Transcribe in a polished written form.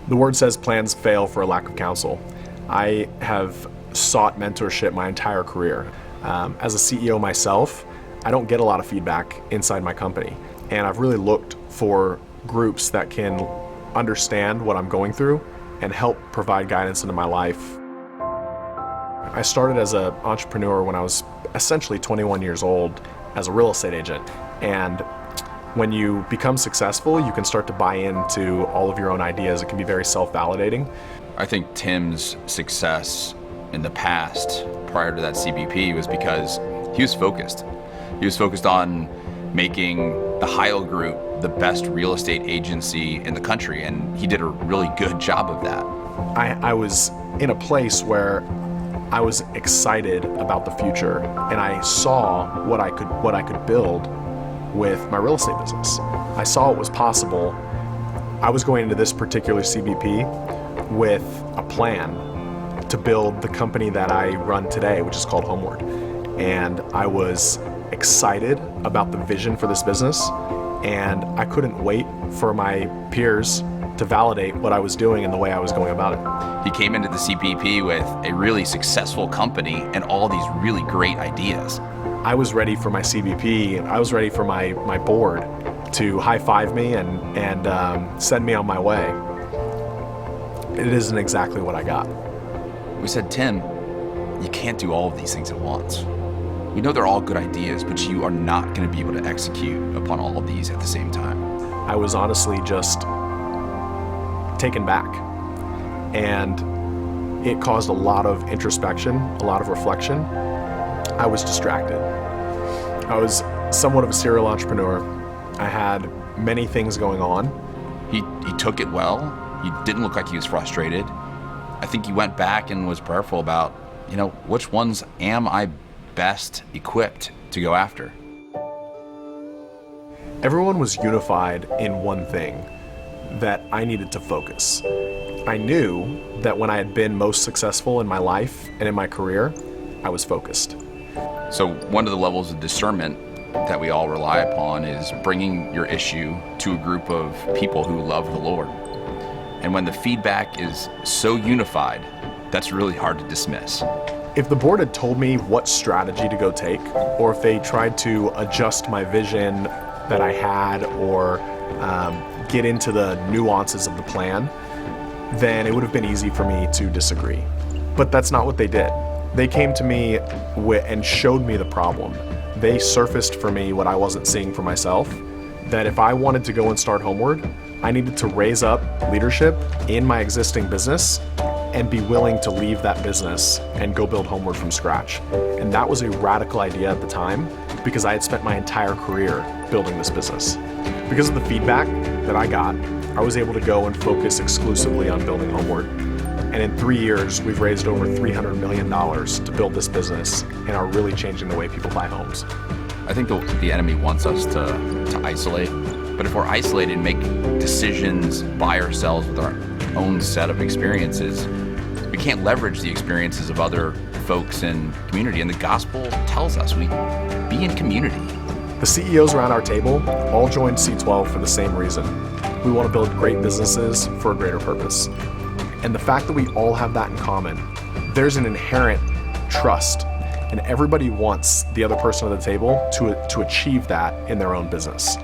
The word says plans fail for a lack of counsel. I have sought mentorship my entire career. As a CEO myself, I don't get a lot of feedback inside my company. And I've really looked for groups that can understand what I'm going through and help provide guidance into my life. I started as an entrepreneur when I was essentially 21 years old as a real estate agent. And when you become successful, you can start to buy into all of your own ideas. It can be very self-validating. I think Tim's success in the past, prior to that CBP, was because he was focused. He was focused on making the Heyl Group the best real estate agency in the country, and he did a really good job of that. I was in a place where I was excited about the future, and I saw what I could build with my real estate business. I saw it was possible. I was going into this particular CBP with a plan to build the company that I run today, which is called Homeward. And I was excited about the vision for this business, and I couldn't wait for my peers to validate what I was doing and the way I was going about it. He came into the CBP with a really successful company and all these really great ideas. I was ready for my CBP. I was ready for my board to high-five me and send me on my way. It isn't exactly what I got. We said, Tim, you can't do all of these things at once. We know they're all good ideas, but you are not going to be able to execute upon all of these at the same time. I was honestly just taken back, and it caused a lot of introspection, a lot of reflection. I was distracted. I was somewhat of a serial entrepreneur. I had many things going on. He took it well. He didn't look like he was frustrated. I think he went back and was prayerful about, which ones am I best equipped to go after? Everyone was unified in one thing, that I needed to focus. I knew that when I had been most successful in my life and in my career, I was focused. So one of the levels of discernment that we all rely upon is bringing your issue to a group of people who love the Lord. And when the feedback is so unified, that's really hard to dismiss. If the board had told me what strategy to go take, or if they tried to adjust my vision that I had, or get into the nuances of the plan, then it would have been easy for me to disagree. But that's not what they did. They came to me and showed me the problem. They surfaced for me what I wasn't seeing for myself, that if I wanted to go and start Homeward, I needed to raise up leadership in my existing business and be willing to leave that business and go build Homeward from scratch. And that was a radical idea at the time, because I had spent my entire career building this business. Because of the feedback that I got, I was able to go and focus exclusively on building Homeward. And in 3 years, we've raised over $300 million to build this business and are really changing the way people buy homes. I think the enemy wants us to isolate, but if we're isolated and make decisions by ourselves with our own set of experiences, we can't leverage the experiences of other folks in community. And the gospel tells us we be in community. The CEOs around our table all joined C12 for the same reason. We want to build great businesses for a greater purpose. And the fact that we all have that in common, there's an inherent trust, and everybody wants the other person at the table to achieve that in their own business.